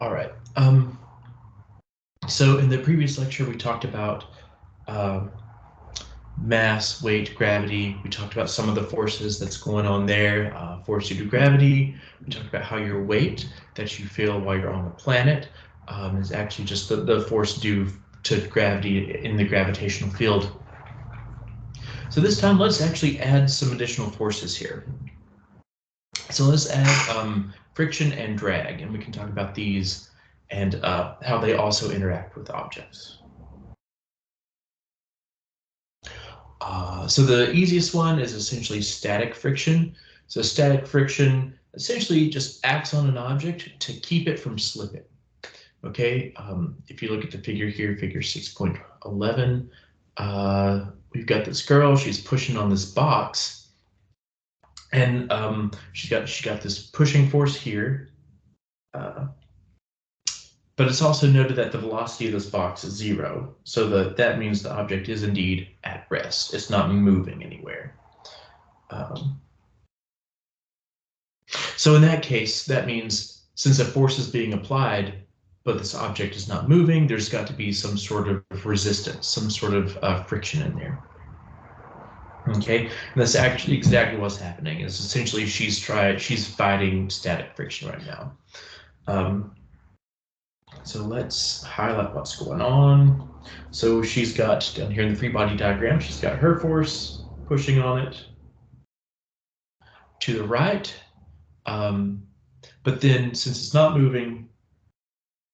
All right. So in the previous lecture, we talked about mass, weight, gravity. We talked about some of the forces that's going on there. Force due to gravity. We talked about how your weight that you feel while you're on the planet is actually just the force due to gravity in the gravitational field. So this time, let's actually add some additional forces here. So let's add friction and drag, and we can talk about these and how they also interact with objects. So the easiest one is essentially static friction. So static friction essentially just acts on an object to keep it from slipping. Okay, if you look at the figure here, figure 6.11, we've got this girl, she's pushing on this box, and she got this pushing force here. But it's also noted that the velocity of this box is 0, so that means the object is indeed at rest. It's not moving anywhere. So in that case, that means since a force is being applied, but this object is not moving, there's got to be some sort of resistance, some sort of friction in there. Okay, and that's actually exactly what's happening. Is essentially she's fighting static friction right now. So let's highlight what's going on. So she's got down here in the free body diagram, she's got her force pushing on it to the right. But then since it's not moving,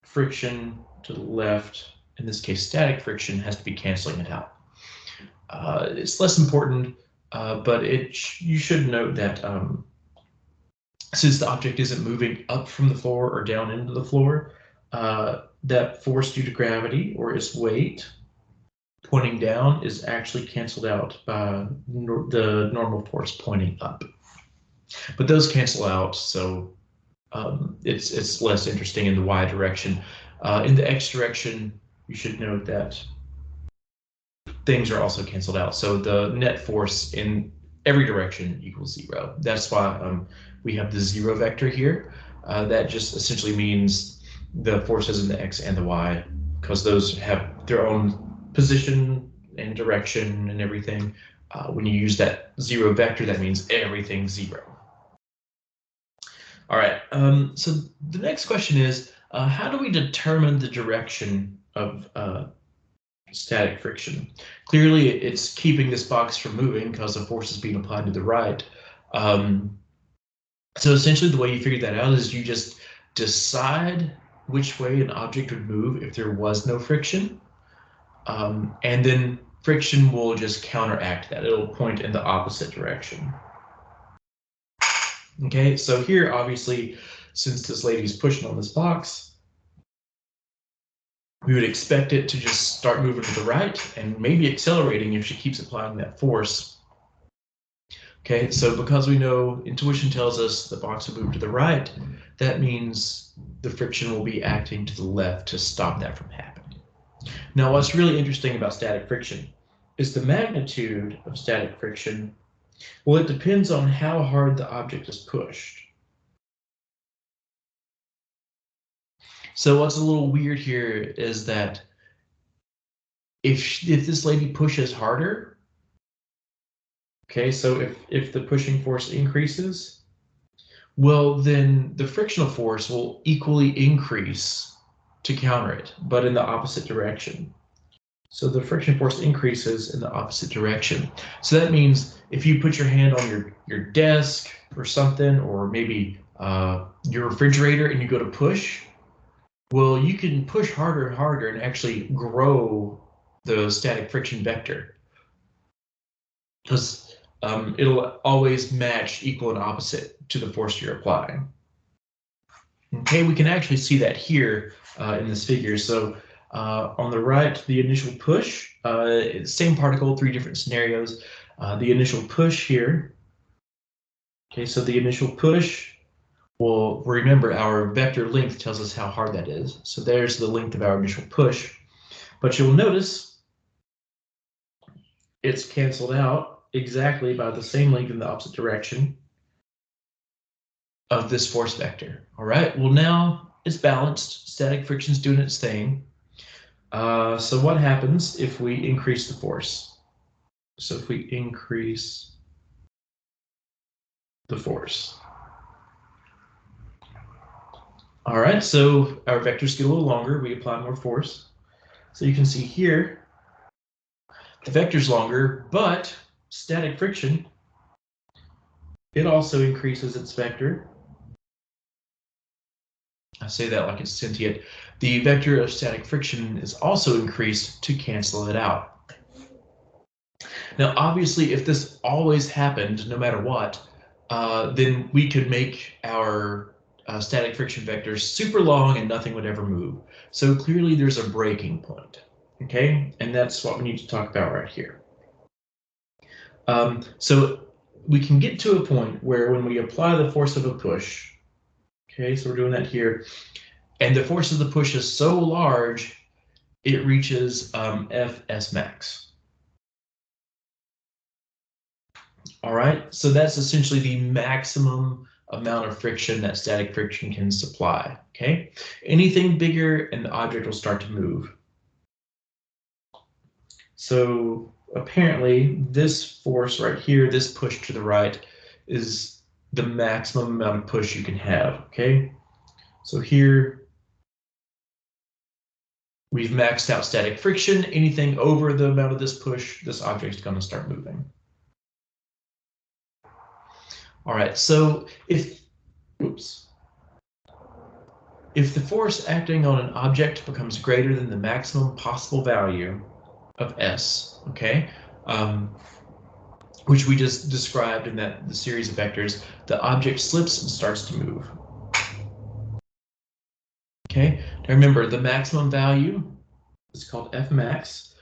friction to the left, in this case static friction, has to be canceling it out. It's less important, but you should note that since the object isn't moving up from the floor or down into the floor, that force due to gravity or its weight pointing down is actually canceled out by the normal force pointing up. But those cancel out, so it's less interesting in the y direction. In the x direction, you should note that things are also canceled out. So the net force in every direction equals 0. That's why we have the 0 vector here. That just essentially means the forces in the x and the y, because those have their own position and direction and everything. When you use that 0 vector, that means everything's 0. All right, so the next question is, how do we determine the direction of static friction? Clearly, it's keeping this box from moving because the force is being applied to the right. So essentially, the way you figure that out is you just decide which way an object would move if there was no friction, and then friction will just counteract that. It'll point in the opposite direction. Okay, so here, obviously, since this lady's pushing on this box, we would expect it to just start moving to the right and maybe accelerating if she keeps applying that force. Okay, so because we know intuition tells us the box will move to the right, that means the friction will be acting to the left to stop that from happening. Now, what's really interesting about static friction is the magnitude of static friction. Well, it depends on how hard the object is pushed. So what's a little weird here is that if this lady pushes harder, okay, so if the pushing force increases, well, then the frictional force will equally increase to counter it, but in the opposite direction. So the friction force increases in the opposite direction. So that means if you put your hand on your desk or something, or maybe your refrigerator, and you go to push, well, you can push harder and harder and actually grow the static friction vector, because it'll always match equal and opposite to the force you're applying. Okay, we can actually see that here in this figure. So on the right, the initial push, same particle, 3 different scenarios. The initial push here. Okay, so the initial push, well, remember our vector length tells us how hard that is. So there's the length of our initial push. But you'll notice it's canceled out exactly by the same length in the opposite direction of this force vector. All right, well, now is balanced. Static friction is doing its thing. So what happens if we increase the force? So if we increase the force. All right, so our vectors get a little longer. We apply more force. So you can see here, the vector's longer, but static friction, it also increases its vector. I say that like it's sentient. The vector of static friction is also increased to cancel it out. Now, obviously, if this always happened, no matter what, then we could make our static friction vectors super long and nothing would ever move. So clearly there's a breaking point, okay? And that's what we need to talk about right here. So we can get to a point where when we apply the force of a push, okay, so we're doing that here, and the force of the push is so large, it reaches Fs max. All right, so that's essentially the maximum amount of friction that static friction can supply, okay? Anything bigger and the object will start to move. So apparently this force right here, this push to the right, is the maximum amount of push you can have, okay? So here we've maxed out static friction. Anything over the amount of this push, this object is going to start moving. All right, so if the force acting on an object becomes greater than the maximum possible value of S, okay, which we just described in the series of vectors, the object slips and starts to move. Okay, now remember the maximum value is called F max.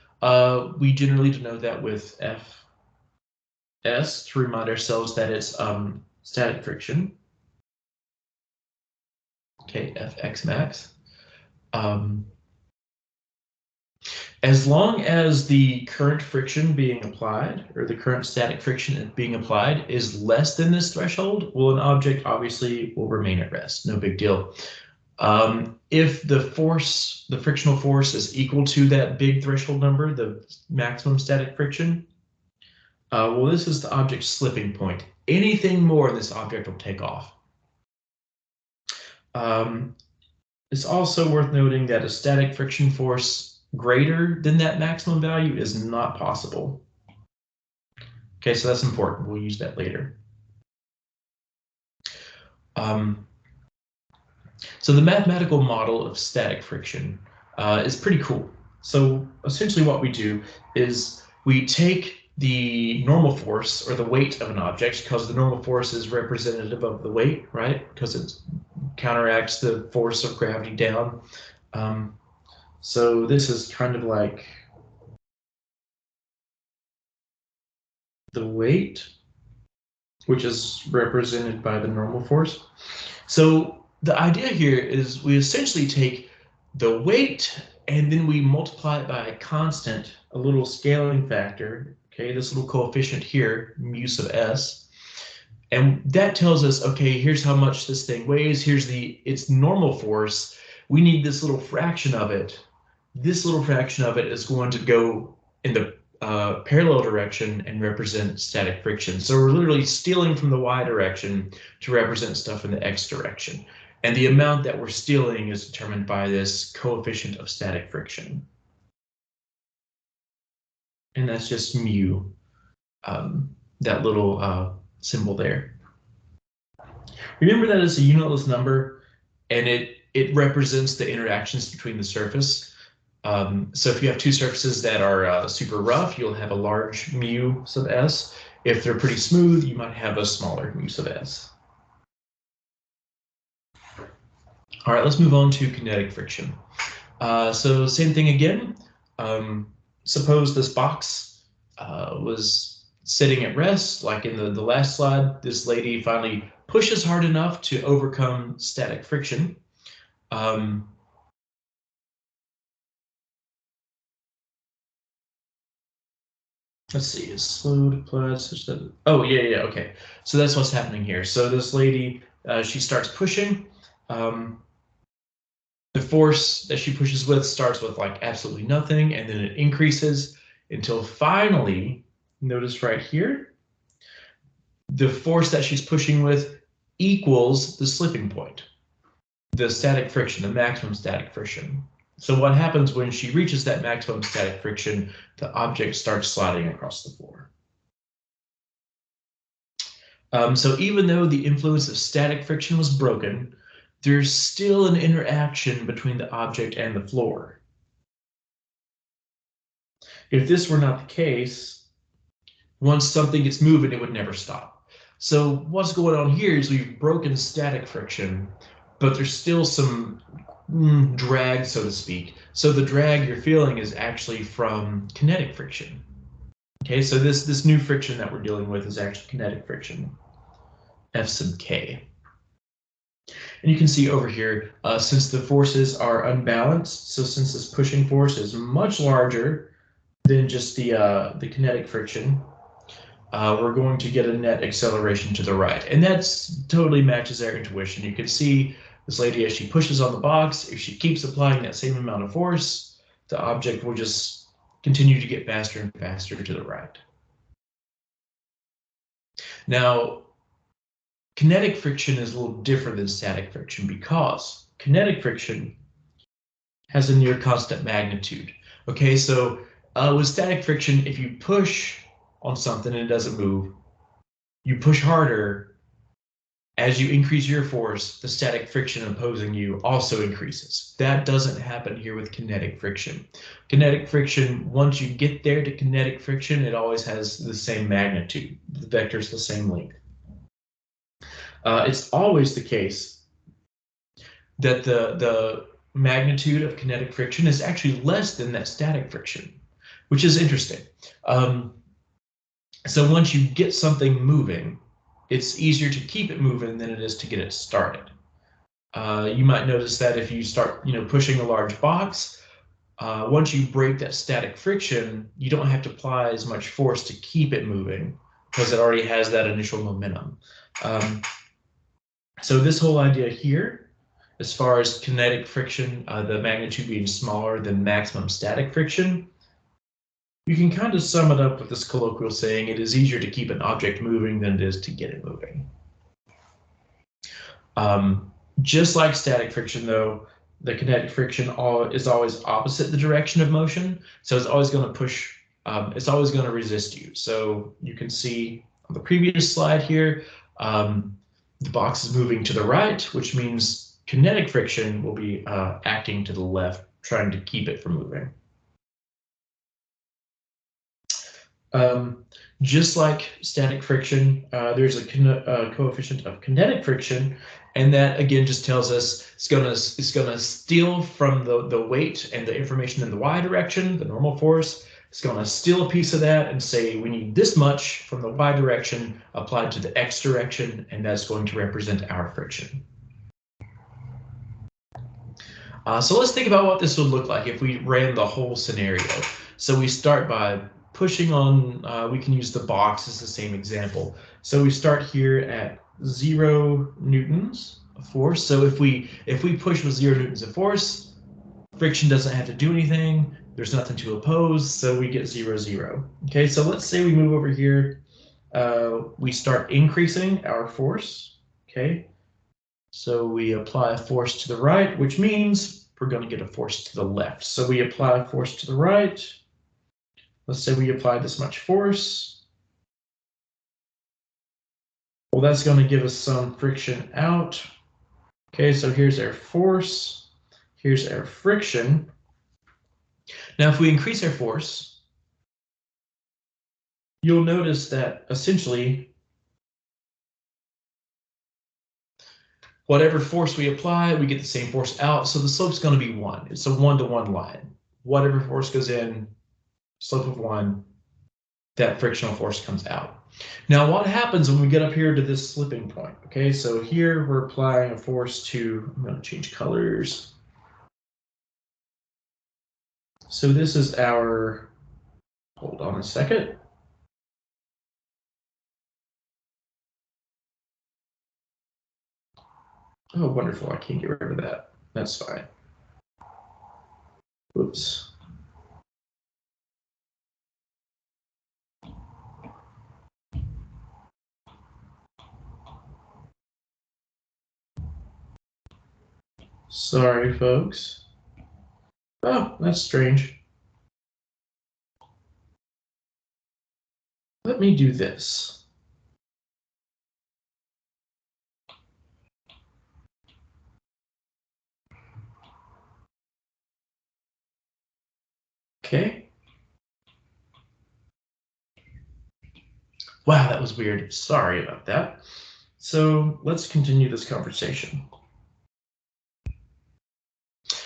We generally denote that with Fs to remind ourselves that it's static friction. Okay, Fx max. As long as the current friction being applied, or the current static friction being applied, is less than this threshold, well, an object obviously will remain at rest. No big deal. If the force, the frictional force, is equal to that big threshold number, the maximum static friction, well, this is the object's slipping point. Anything more, this object will take off. It's also worth noting that a static friction force greater than that maximum value is not possible. Okay, so that's important. We'll use that later. So the mathematical model of static friction is pretty cool. So essentially what we do is we take the normal force or the weight of an object, because the normal force is representative of the weight, right? Because it counteracts the force of gravity down. So this is kind of like the weight, which is represented by the normal force. So the idea here is we essentially take the weight and then we multiply it by a constant, a little scaling factor, okay, this little coefficient here, mu sub s, and that tells us, okay, here's how much this thing weighs, here's its normal force, we need this little fraction of it. This little fraction of it is going to go in the parallel direction and represent static friction. So we're literally stealing from the y direction to represent stuff in the x direction. And the amount that we're stealing is determined by this coefficient of static friction. And that's just mu, that little symbol there. Remember that it's a unitless number, and it represents the interactions between the surface. So if you have two surfaces that are super rough, you'll have a large mu sub s. If they're pretty smooth, you might have a smaller mu sub s. All right, let's move on to kinetic friction. So same thing again. Suppose this box was sitting at rest, like in the last slide. This lady finally pushes hard enough to overcome static friction. Let's see, is slowed applied such that, oh yeah, okay. So that's what's happening here. So this lady, she starts pushing. The force that she pushes with starts with like absolutely nothing, and then it increases until finally, notice right here, the force that she's pushing with equals the slipping point, the static friction, the maximum static friction. So what happens when she reaches that maximum static friction, the object starts sliding across the floor. So even though the influence of static friction was broken, there's still an interaction between the object and the floor. If this were not the case, once something gets moving, it would never stop. So what's going on here is we've broken static friction, but there's still some drag, so to speak. So the drag you're feeling is actually from kinetic friction. Okay, so this new friction that we're dealing with is actually kinetic friction, F sub k. And you can see over here, since the forces are unbalanced, so since this pushing force is much larger than just the kinetic friction, we're going to get a net acceleration to the right. And that's totally matches our intuition. You can see this lady, as she pushes on the box, if she keeps applying that same amount of force, the object will just continue to get faster and faster to the right. Now, kinetic friction is a little different than static friction because kinetic friction has a near constant magnitude. Okay, so with static friction, if you push on something and it doesn't move, you push harder. As you increase your force, the static friction opposing you also increases. That doesn't happen here with kinetic friction. Kinetic friction, once you get there to kinetic friction, it always has the same magnitude. The vector's the same length. It's always the case that the magnitude of kinetic friction is actually less than that static friction, which is interesting. So once you get something moving, it's easier to keep it moving than it is to get it started. You might notice that if you start, pushing a large box, once you break that static friction, you don't have to apply as much force to keep it moving because it already has that initial momentum. So this whole idea here, as far as kinetic friction, the magnitude being smaller than maximum static friction, you can kind of sum it up with this colloquial saying, it is easier to keep an object moving than it is to get it moving. Just like static friction, though, the kinetic friction is always opposite the direction of motion. So it's always going to push, it's always going to resist you. So you can see on the previous slide here, the box is moving to the right, which means kinetic friction will be acting to the left, trying to keep it from moving. Just like static friction, there's a coefficient of kinetic friction, and that again just tells us it's gonna steal from the weight and the information in the y direction, the normal force. It's gonna steal a piece of that and say we need this much from the y direction applied to the x direction, and that's going to represent our friction. So let's think about what this would look like if we ran the whole scenario. So we start by pushing on, we can use the box as the same example. So we start here at 0 newtons of force. So if we push with 0 newtons of force, friction doesn't have to do anything. There's nothing to oppose, so we get 0, 0. Okay, so let's say we move over here. We start increasing our force. Okay, so we apply a force to the right, which means we're going to get a force to the left. So we apply a force to the right. Let's say we apply this much force. Well, that's going to give us some friction out. Okay, so here's our force. Here's our friction. Now, if we increase our force, you'll notice that essentially whatever force we apply, we get the same force out. So the slope's going to be 1. It's a 1-to-1 line. Whatever force goes in, slope of 1, that frictional force comes out. Now, what happens when we get up here to this slipping point? Okay, so here we're applying a force to, I'm going to change colors. So this is our, hold on a second. Oh, wonderful, I can't get rid of that. That's fine. Whoops. Sorry, folks. Oh, that's strange. Let me do this. Okay. Wow, that was weird. Sorry about that. So let's continue this conversation.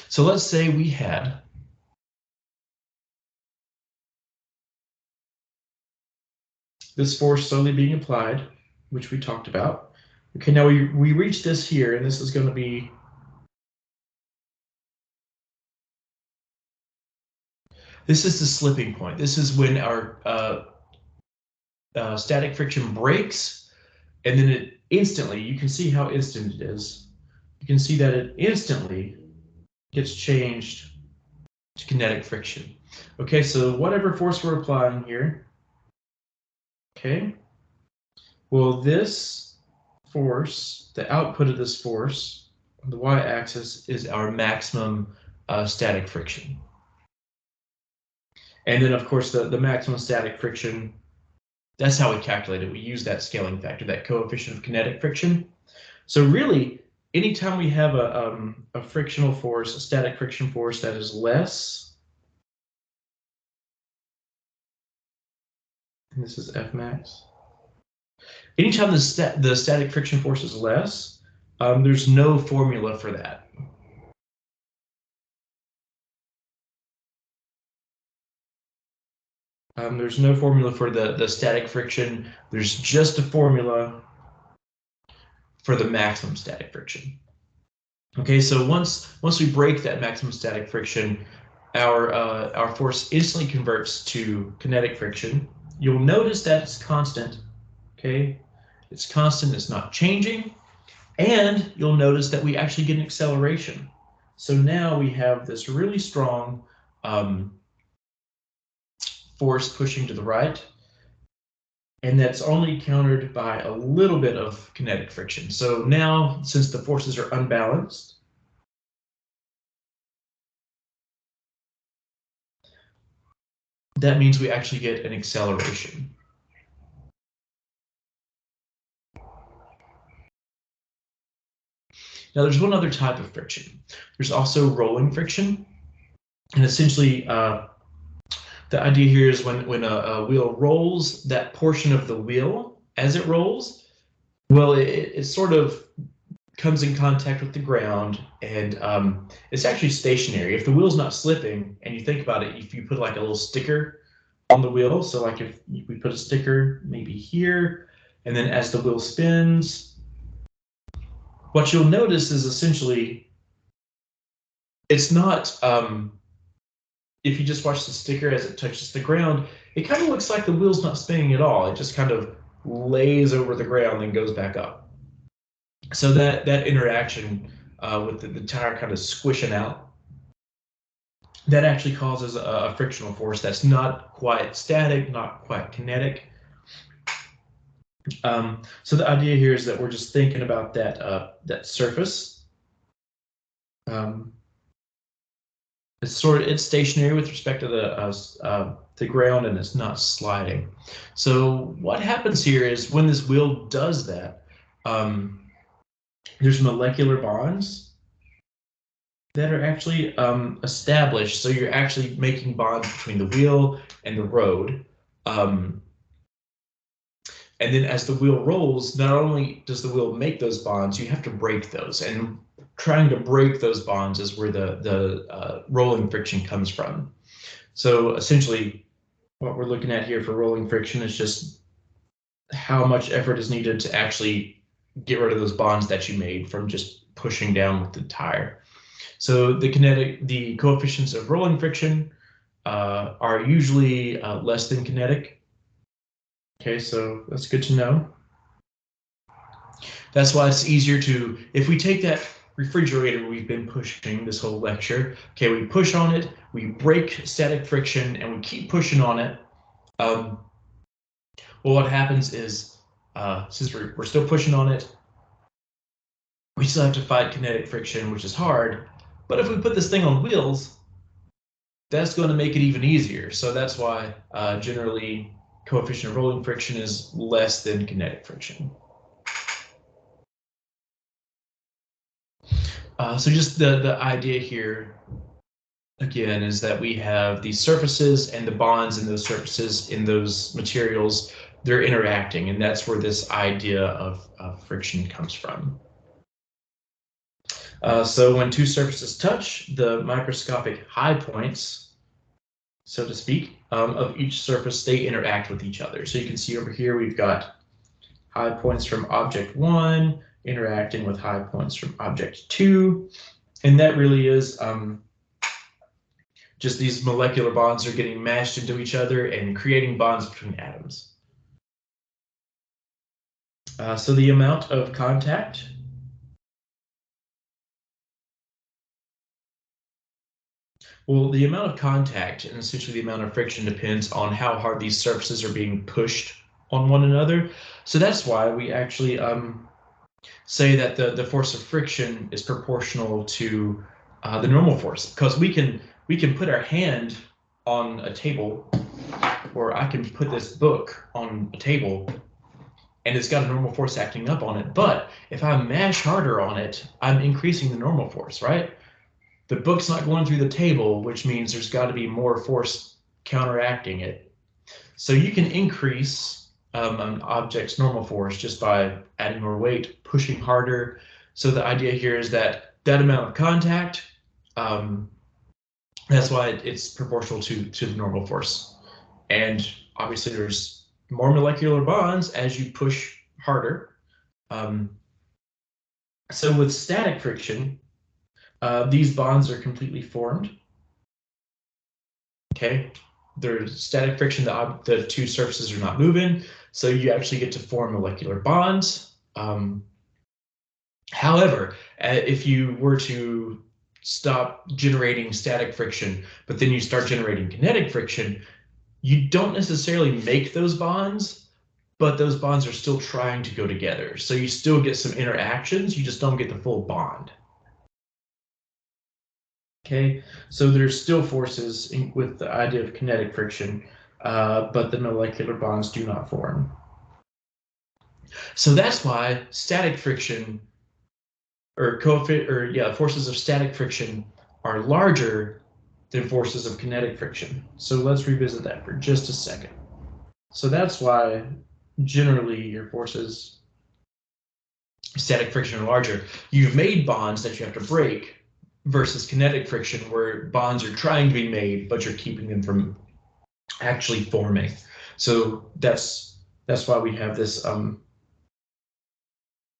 So let's say we had this force slowly being applied, which we talked about. Okay, now we reach this here, and this is going to be this is the slipping point. This is when our static friction breaks, and then it instantly, you can see how instant it is. You can see that it instantly gets changed to kinetic friction. Okay, so whatever force we're applying here, okay, well, this force, the output of this force on the y-axis is our maximum static friction. And then, of course, the maximum static friction, that's how we calculate it. We use that scaling factor, that coefficient of kinetic friction. So really, anytime we have a frictional force, a static friction force that is less, and this is F max. Anytime the static friction force is less, there's no formula for that. There's no formula for the static friction. There's just a formula for the maximum static friction. Okay, so once we break that maximum static friction, our force instantly converts to kinetic friction. You'll notice that it's constant. Okay, it's constant. It's not changing, and you'll notice that we actually get an acceleration. So now we have this really strong force pushing to the right, and that's only countered by a little bit of kinetic friction. So now, since the forces are unbalanced, that means we actually get an acceleration. Now, there's one other type of friction. There's also rolling friction, and essentially, the idea here is when a wheel rolls, that portion of the wheel, as it rolls, well, it sort of comes in contact with the ground, and it's actually stationary. If the wheel's not slipping, and you think about it, if you put like a little sticker on the wheel, so like if we put a sticker maybe here, and then as the wheel spins, what you'll notice is essentially it's not, if you just watch the sticker as it touches the ground, it kind of looks like the wheel's not spinning at all. It just kind of lays over the ground and goes back up. So that interaction with the tire kind of squishing out, that actually causes a frictional force that's not quite static, not quite kinetic. So the idea here is that we're just thinking about that surface. It's stationary with respect to the ground, and it's not sliding. So what happens here is when this wheel does that, there's molecular bonds that are actually established. So you're actually making bonds between the wheel and the road. And then as the wheel rolls, not only does the wheel make those bonds, you have to break those. And trying to break those bonds is where the rolling friction comes from. So essentially, what we're looking at here for rolling friction is just how much effort is needed to actually get rid of those bonds that you made from just pushing down with the tire. So the coefficients of rolling friction are usually less than kinetic. Okay, so that's good to know. That's why it's easier to, if we take that refrigerator we've been pushing this whole lecture. Okay, we push on it, we break static friction, and we keep pushing on it. Well, what happens is, since we're still pushing on it, we still have to fight kinetic friction, which is hard. But if we put this thing on wheels, that's going to make it even easier. So that's why generally coefficient of rolling friction is less than kinetic friction. So just the idea here, again, is that we have these surfaces and the bonds in those surfaces in those materials, they're interacting, and that's where this idea of friction comes from. So when two surfaces touch, the microscopic high points, so to speak, of each surface, they interact with each other. So you can see over here we've got high points from object 1 interacting with high points from object 2, and that really is just these molecular bonds are getting mashed into each other and creating bonds between atoms. So the amount of contact Well, the amount of contact and essentially the amount of friction depends on how hard these surfaces are being pushed on one another. So that's why we actually say that the force of friction is proportional to the normal force, because we can put our hand on a table, or I can put this book on a table, and it's got a normal force acting up on it. But if I mash harder on it, I'm increasing the normal force, right? The book's not going through the table, which means there's got to be more force counteracting it. So you can increase an object's normal force just by adding more weight, pushing harder. So the idea here is that amount of contact, that's why it's proportional to the normal force. And obviously there's more molecular bonds as you push harder. So with static friction, these bonds are completely formed. Okay, there's static friction, the two surfaces are not moving, so you actually get to form molecular bonds. However, if you were to stop generating static friction, but then you start generating kinetic friction, you don't necessarily make those bonds, but those bonds are still trying to go together. So you still get some interactions, you just don't get the full bond. Okay, so there's still forces with the idea of kinetic friction, but the molecular bonds do not form. So that's why static friction, or forces of static friction are larger than forces of kinetic friction. So let's revisit that for just a second. So that's why generally your forces of static friction are larger. You've made bonds that you have to break, versus kinetic friction, where bonds are trying to be made, but you're keeping them from actually forming. So that's why we have this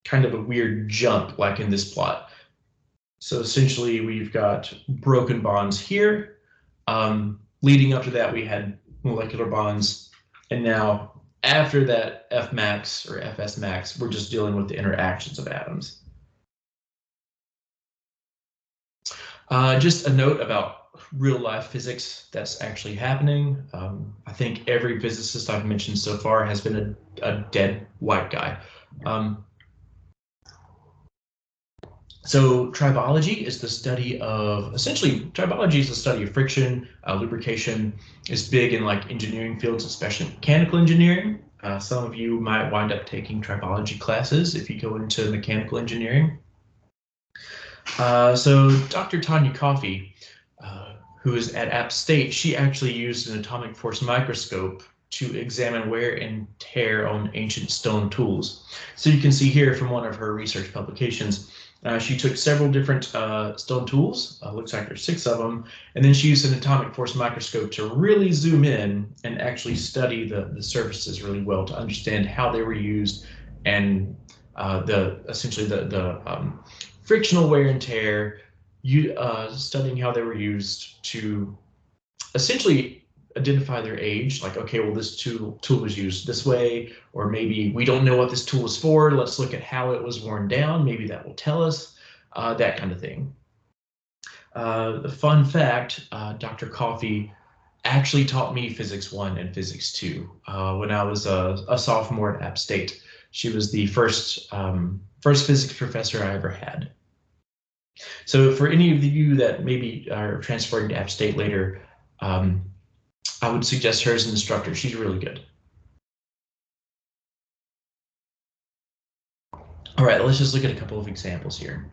kind of a weird jump, like in this plot. So essentially, we've got broken bonds here. Leading up to that, we had molecular bonds, and now after that F max or Fs max, we're just dealing with the interactions of atoms. Just a note about real life physics that's actually happening. I think every physicist I've mentioned so far has been a dead white guy. So tribology is the study of, essentially tribology is the study of friction. Lubrication is big in like engineering fields, especially mechanical engineering. Some of you might wind up taking tribology classes if you go into mechanical engineering. So Dr. Tanya Coffey, who is at App State, she actually used an atomic force microscope to examine wear and tear on ancient stone tools. So you can see here from one of her research publications, she took several different stone tools, looks like there's 6 of them, and then she used an atomic force microscope to really zoom in and actually study the surfaces really well to understand how they were used, and essentially the frictional wear and tear, studying how they were used to essentially identify their age. Like, okay, well, this tool was used this way, or maybe we don't know what this tool is for. Let's look at how it was worn down. Maybe that will tell us. that kind of thing. The fun fact, Dr. Coffey actually taught me Physics 1 and Physics 2 when I was a sophomore at App State. She was the first physics professor I ever had. So for any of you that maybe are transferring to App State later, I would suggest her as an instructor. She's really good. All right, let's just look at a couple of examples here.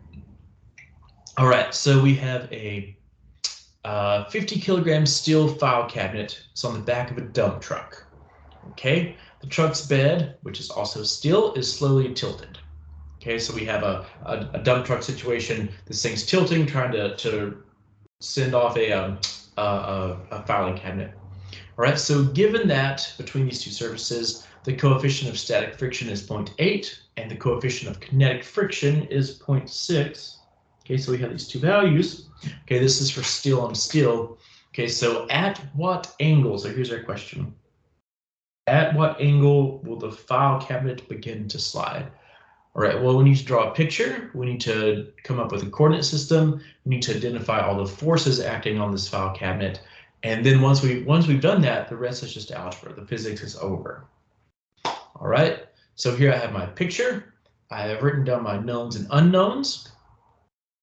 All right, so we have a 50 kilogram steel file cabinet. It's on the back of a dump truck. Okay, the truck's bed, which is also steel, is slowly tilted. Okay, so we have a dump truck situation. This thing's tilting, trying to send off a filing cabinet. All right, so given that between these two surfaces, the coefficient of static friction is 0.8 and the coefficient of kinetic friction is 0.6. Okay, so we have these two values. Okay, this is for steel on steel. Okay, so at what angle? So here's our question. At what angle will the file cabinet begin to slide? All right, well, we need to draw a picture. We need to come up with a coordinate system. We need to identify all the forces acting on this file cabinet. And then once we've done that, the rest is just algebra. The physics is over. All right, so here I have my picture. I have written down my knowns and unknowns.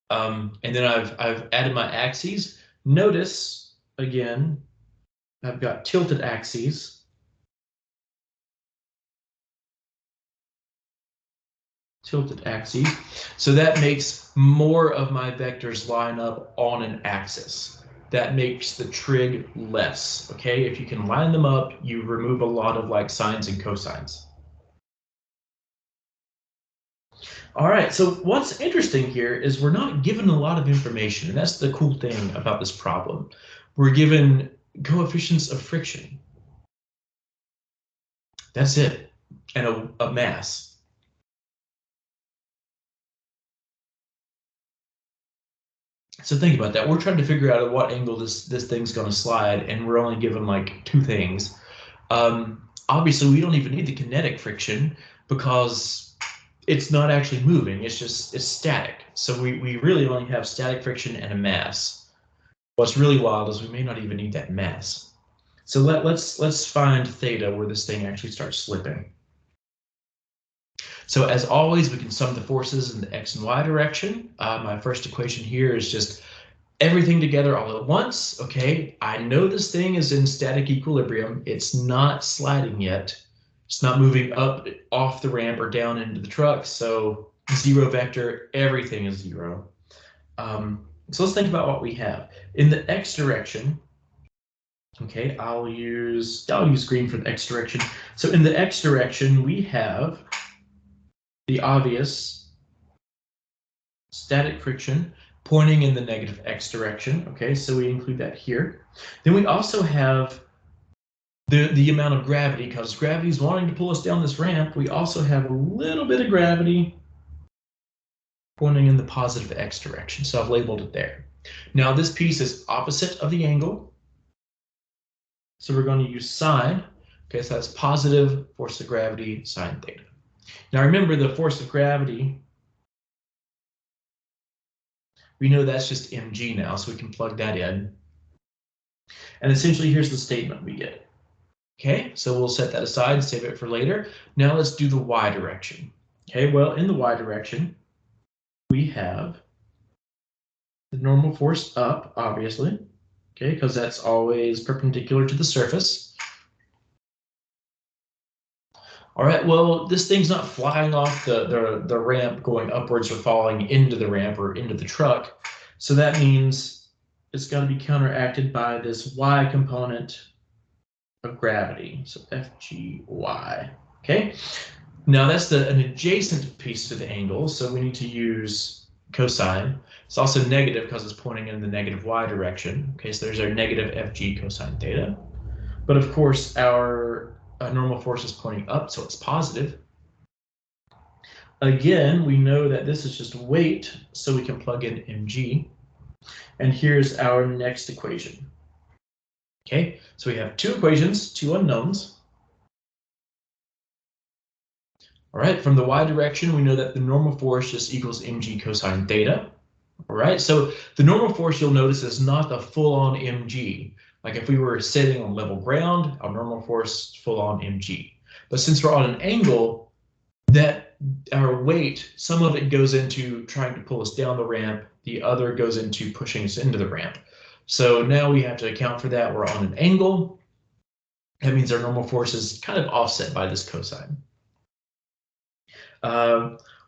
And then I've added my axes. Notice, again, I've got tilted axes. So that makes more of my vectors line up on an axis. That makes the trig less, okay? If you can line them up, you remove a lot of like sines and cosines. All right, so what's interesting here is we're not given a lot of information, and that's the cool thing about this problem. We're given coefficients of friction. That's it, and a mass. So think about that. We're trying to figure out at what angle this thing's going to slide, and we're only given like two things. Obviously, we don't even need the kinetic friction because it's not actually moving. It's static. So we really only have static friction and a mass. What's really wild is we may not even need that mass. So let's find theta where this thing actually starts slipping. So as always, we can sum the forces in the x and y direction. My first equation here is just everything together all at once. Okay, I know this thing is in static equilibrium. It's not sliding yet. It's not moving up off the ramp or down into the truck. So zero vector, everything is zero. So let's think about what we have. In the x direction, okay, I'll use green for the x direction. So in the x direction, we have the obvious static friction pointing in the negative x direction. Okay, so we include that here. Then we also have the amount of gravity, because gravity is wanting to pull us down this ramp. We also have a little bit of gravity pointing in the positive x direction. So I've labeled it there. Now this piece is opposite of the angle. So we're going to use sine. Okay, so that's positive force of gravity sine theta. Now remember, the force of gravity, we know that's just mg now, so we can plug that in. And essentially, here's the statement we get. Okay, so we'll set that aside and save it for later. Now let's do the y direction. Okay, well, in the y direction, we have the normal force up, obviously, okay, because that's always perpendicular to the surface. All right, well, this thing's not flying off the ramp going upwards or falling into the ramp or into the truck. So that means it's got to be counteracted by this y component of gravity. So FGY, okay? Now that's an adjacent piece to the angle, so we need to use cosine. It's also negative because it's pointing in the negative y direction. Okay, so there's our negative FG cosine theta. But of course, our normal force is pointing up, so it's positive. Again, we know that this is just weight, so we can plug in mg. And here's our next equation. Okay, so we have two equations, two unknowns. All right, from the y direction, we know that the normal force just equals mg cosine theta. All right, so the normal force, you'll notice, is not the full-on mg. Like if we were sitting on level ground, our normal force is full-on mg. But since we're on an angle, that our weight, some of it goes into trying to pull us down the ramp, the other goes into pushing us into the ramp. So now we have to account for that. We're on an angle. That means our normal force is kind of offset by this cosine.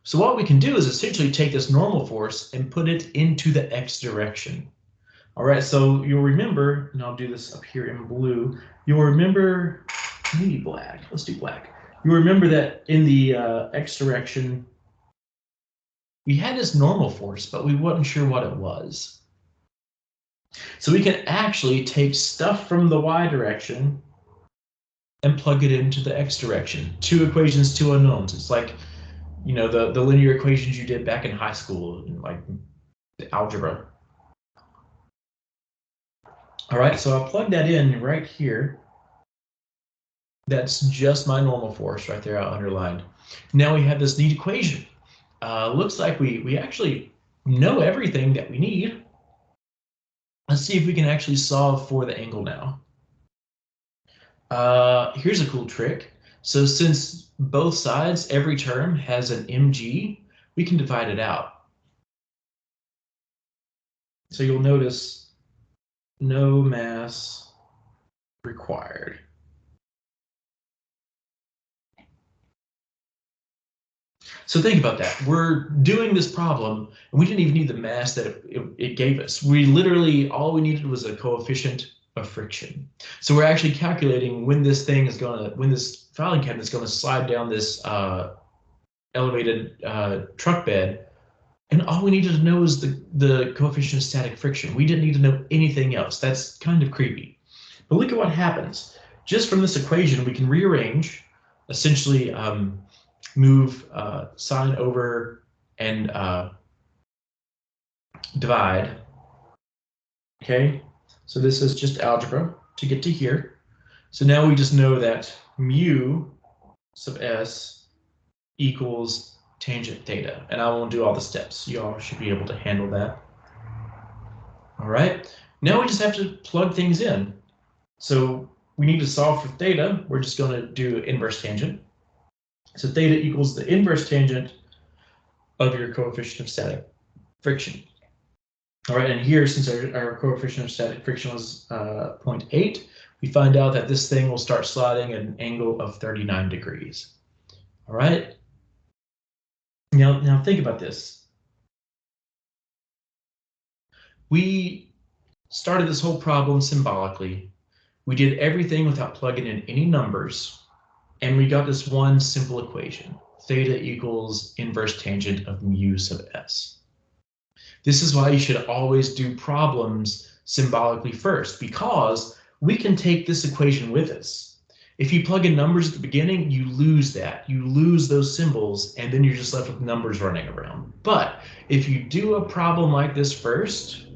So what we can do is essentially take this normal force and put it into the x direction. All right, so you'll remember, and I'll do this up here in blue, you'll remember, maybe black, let's do black. You'll remember that in the x direction, we had this normal force, but we wasn't sure what it was. So we can actually take stuff from the y direction and plug it into the x direction. Two equations, two unknowns. It's like, you know, the linear equations you did back in high school, like the algebra. All right, so I'll plug that in right here. That's just my normal force right there, underlined. Now we have this neat equation. Looks like we actually know everything that we need. Let's see if we can actually solve for the angle now. Here's a cool trick. So since both sides, every term has an mg, we can divide it out. So you'll notice no mass required. So think about that. We're doing this problem, and we didn't even need the mass that it gave us. We literally, all we needed was a coefficient of friction. So we're actually calculating when this thing is gonna, when this filing cabinet is gonna slide down this elevated truck bed, and all we needed to know is the coefficient of static friction. We didn't need to know anything else. That's kind of creepy. But look at what happens. Just from this equation, we can rearrange, essentially move sine over and divide. Okay, so this is just algebra to get to here. So now we just know that mu sub s equals tangent theta, and I won't do all the steps. You all should be able to handle that. All right, now we just have to plug things in. So we need to solve for theta. We're just going to do inverse tangent. So theta equals the inverse tangent of your coefficient of static friction. All right, and here, since our coefficient of static friction was 0.8, we find out that this thing will start sliding at an angle of 39 degrees. All right. Now think about this. We started this whole problem symbolically. We did everything without plugging in any numbers, and we got this one simple equation. Theta equals inverse tangent of mu sub s. This is why you should always do problems symbolically first, because we can take this equation with us. If you plug in numbers at the beginning, you lose that. You lose those symbols, and then you're just left with numbers running around. But if you do a problem like this first,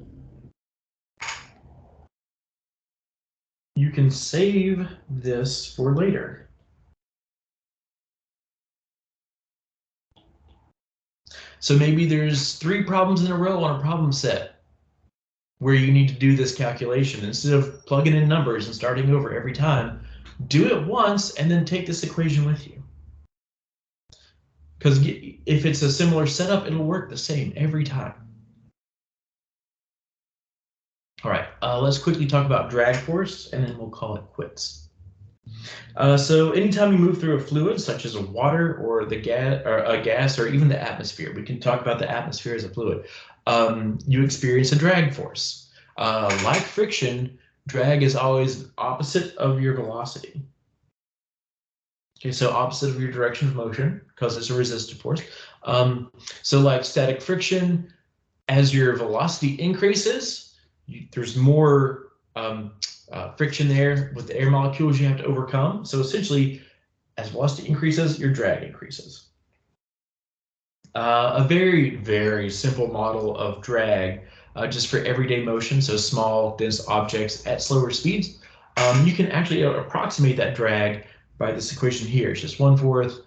you can save this for later. So maybe there's 3 problems in a row on a problem set where you need to do this calculation. Instead of plugging in numbers and starting over every time, do it once and then take this equation with you. Because if it's a similar setup, it'll work the same every time. All right, let's quickly talk about drag force, and then we'll call it quits. So anytime you move through a fluid, such as a water or the gas or even the atmosphere, we can talk about the atmosphere as a fluid, you experience a drag force. Like friction, drag is always opposite of your velocity. Okay, so opposite of your direction of motion, because it's a resistive force. So like static friction, as your velocity increases, there's more friction there with the air molecules you have to overcome. So essentially, as velocity increases, your drag increases. A very, very simple model of drag, just for everyday motion, so small, dense objects at slower speeds. You can actually approximate that drag by this equation here. It's just 1/4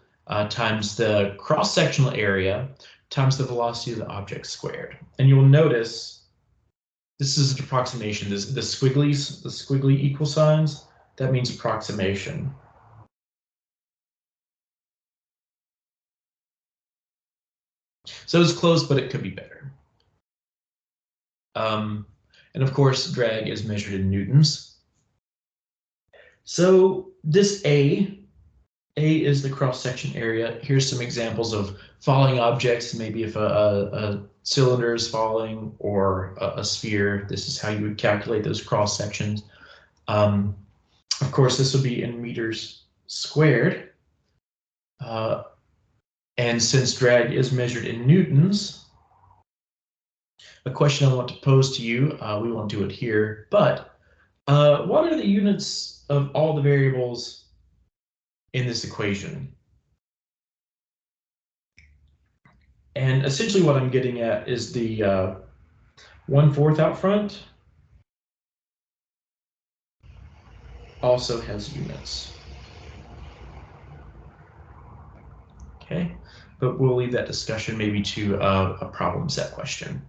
times the cross-sectional area times the velocity of the object squared. And you'll notice this is an approximation. The squiggly equal signs, that means approximation. So it's close, but it could be better. And of course, drag is measured in newtons. So this A is the cross-section area. Here's some examples of falling objects. Maybe if a cylinder is falling or a sphere, this is how you would calculate those cross-sections. Of course, this would be in meters squared. And since drag is measured in newtons, a question I want to pose to you, we won't do it here, but what are the units of all the variables in this equation? And essentially what I'm getting at is the 1/4 out front also has units. Okay, but we'll leave that discussion maybe to a problem set question.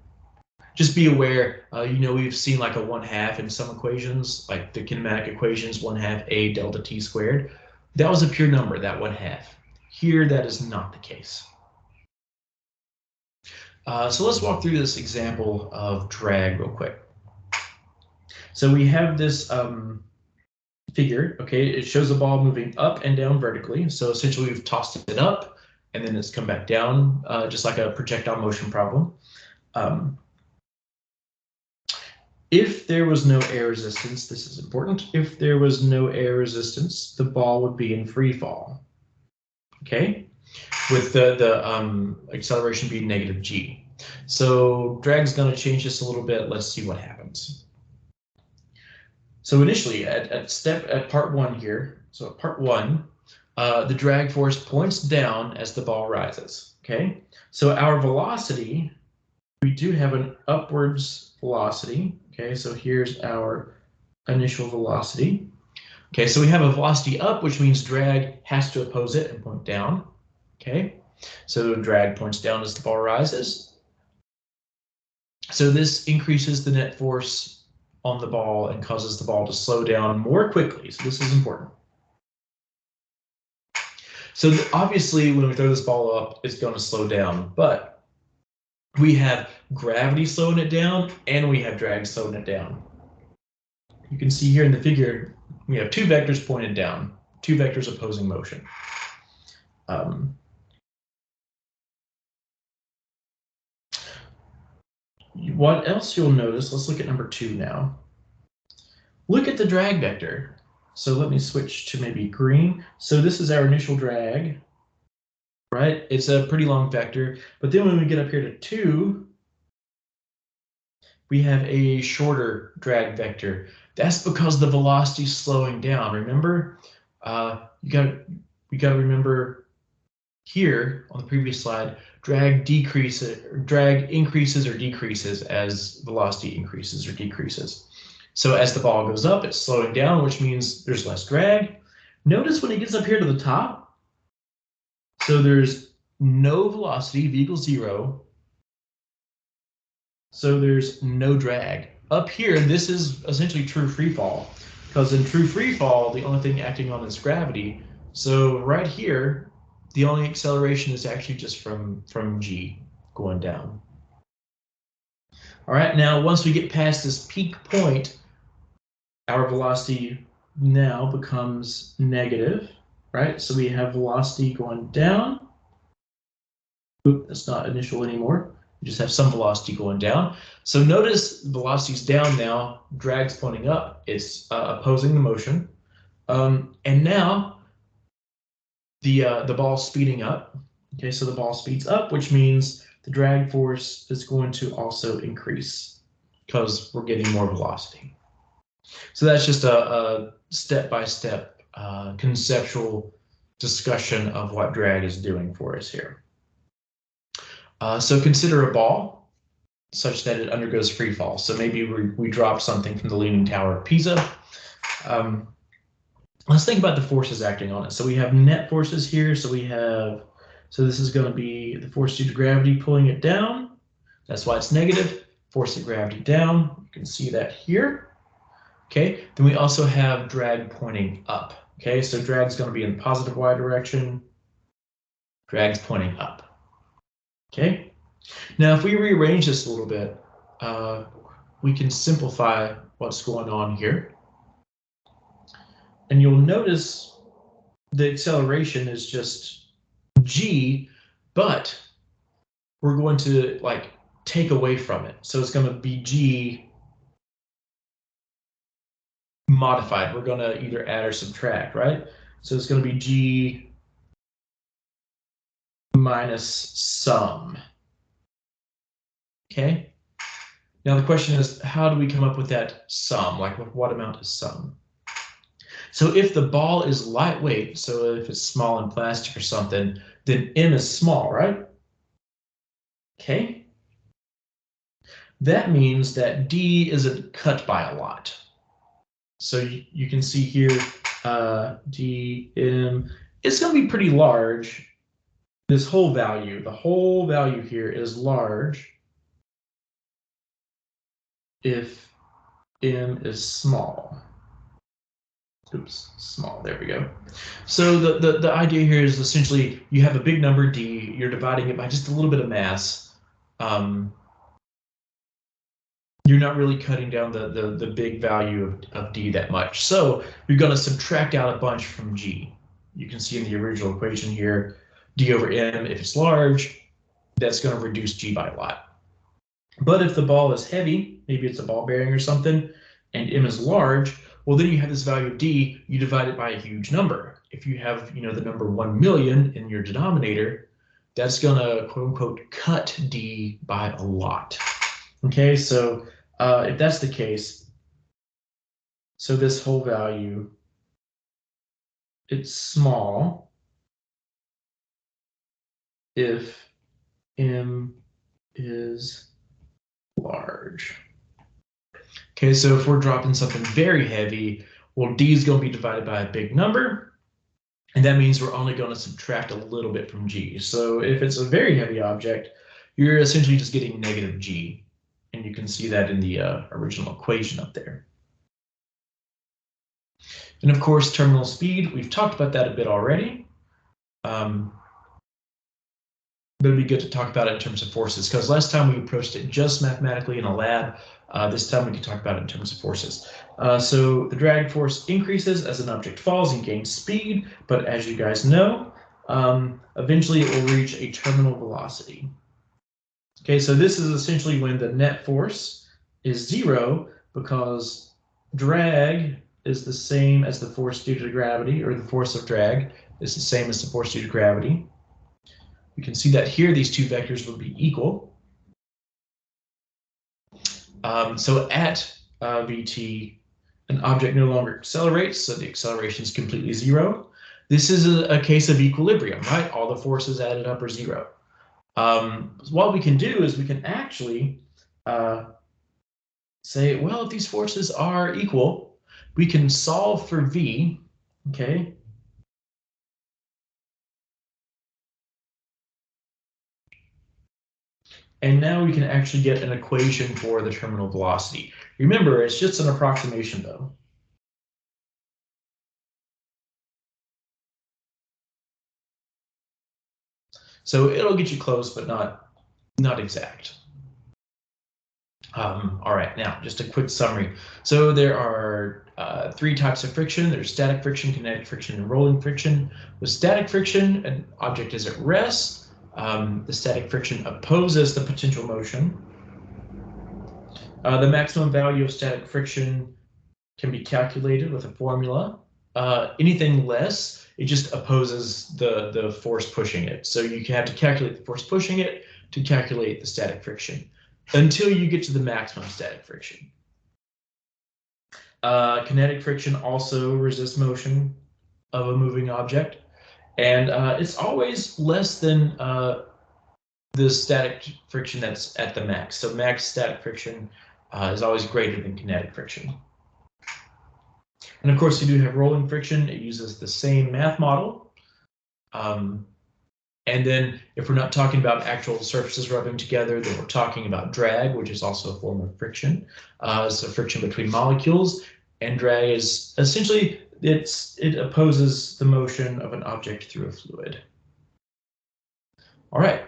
Just be aware, we've seen like a 1/2 in some equations, like the kinematic equations, 1/2 a delta t squared. That was a pure number, that 1/2. Here, that is not the case. So let's walk through this example of drag real quick. So we have this figure, okay, it shows the ball moving up and down vertically. So essentially we've tossed it up and then it's come back down, just like a projectile motion problem. If there was no air resistance, this is important, if there was no air resistance, the ball would be in free fall, okay? With the acceleration being negative g. So drag's gonna change this a little bit. Let's see what happens. So initially at part one here, so at part one, the drag force points down as the ball rises, okay? So our velocity, we do have an upwards velocity, okay? So here's our initial velocity. Okay, so we have a velocity up, which means drag has to oppose it and point down, okay? So drag points down as the ball rises. So this increases the net force on the ball and causes the ball to slow down more quickly. So this is important. So obviously when we throw this ball up, it's going to slow down, but we have gravity slowing it down and we have drag slowing it down. You can see here in the figure, we have two vectors pointed down, two vectors opposing motion. What else you'll notice, let's look at number 2 now. Look at the drag vector. So let me switch to maybe green. So this is our initial drag, right? It's a pretty long vector, but then when we get up here to 2, we have a shorter drag vector. That's because the velocity is slowing down. Remember, we got to remember here on the previous slide, drag increases or decreases as velocity increases or decreases. So as the ball goes up, it's slowing down, which means there's less drag. Notice when it gets up here to the top, so there's no velocity, v equals 0. So there's no drag. Up here, this is essentially true free fall, because in true free fall, the only thing acting on is gravity. So right here, the only acceleration is actually just from g going down. All right, now once we get past this peak point, our velocity now becomes negative, right? So we have velocity going down. Oop, that's not initial anymore. We just have some velocity going down. So notice velocity's down now, drag's pointing up, it's opposing the motion. And now the ball's speeding up. Okay, so the ball speeds up, which means the drag force is going to also increase because we're getting more velocity. So that's just a step-by-step conceptual discussion of what drag is doing for us here. So consider a ball such that it undergoes free fall. So maybe we drop something from the Leaning Tower of Pisa. let's think about the forces acting on it. So we have net forces here. So this is going to be the force due to gravity pulling it down. That's why it's negative. Force of gravity down. You can see that here. Okay, then we also have drag pointing up. Okay, so drag is going to be in the positive y direction. Drag's pointing up. Okay, now if we rearrange this a little bit, we can simplify what's going on here. And you'll notice the acceleration is just g, but we're going to like take away from it. So it's going to be g modified. We're going to either add or subtract, right? So it's going to be g minus some. Okay. Now the question is, how do we come up with that sum? Like, what amount is sum? So if the ball is lightweight, so if it's small in plastic or something, then m is small, right? Okay. That means that d isn't cut by a lot. So you can see here, dm, it's going to be pretty large. This whole value, the whole value here is large if m is small. Oops, small, there we go. So the idea here is essentially you have a big number d, you're dividing it by just a little bit of mass. You're not really cutting down the big value of d that much. So you're going to subtract out a bunch from g. You can see in the original equation here, d over m, if it's large, that's going to reduce g by a lot. But if the ball is heavy, maybe it's a ball bearing or something, and m is large, well, then you have this value of d, you divide it by a huge number. If you have, the number 1 million in your denominator, that's going to, quote unquote, cut d by a lot. Okay, so if that's the case, so this whole value, it's small if m is large. Okay, so if we're dropping something very heavy, well, d is going to be divided by a big number, and that means we're only going to subtract a little bit from g. So if it's a very heavy object, you're essentially just getting negative g, and you can see that in the original equation up there. And of course, terminal speed, we've talked about that a bit already. But it'd be good to talk about it in terms of forces, because last time we approached it just mathematically in a lab. This time we can talk about it in terms of forces. So the drag force increases as an object falls and gains speed, but as you guys know, eventually it will reach a terminal velocity. Okay, so this is essentially when the net force is 0, because drag is the same as the force due to gravity, or the force of drag is the same as the force due to gravity. We can see that here these two vectors will be equal. So at vt, an object no longer accelerates, so the acceleration is completely 0. This is a case of equilibrium, right? All the forces added up are 0. What we can do is we can actually say, well, if these forces are equal, we can solve for v, okay? And now we can actually get an equation for the terminal velocity. Remember, it's just an approximation though. So it'll get you close, but not exact. All right, now just a quick summary. So there are 3 types of friction. There's static friction, kinetic friction, and rolling friction. With static friction, an object is at rest. The static friction opposes the potential motion. The maximum value of static friction can be calculated with a formula. Anything less, it just opposes the force pushing it. So you have to calculate the force pushing it to calculate the static friction until you get to the maximum static friction. Kinetic friction also resists motion of a moving object, and it's always less than the static friction that's at the max. So max static friction is always greater than kinetic friction. And of course, you do have rolling friction. It uses the same math model. And then if we're not talking about actual surfaces rubbing together, then we're talking about drag, which is also a form of friction. So friction between molecules, and drag is essentially it opposes the motion of an object through a fluid. All right,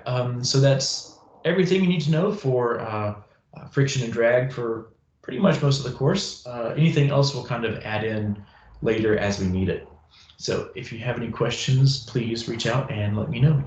so that's everything you need to know for friction and drag for pretty much most of the course. Anything else we'll kind of add in later as we need it. So if you have any questions, please reach out and let me know.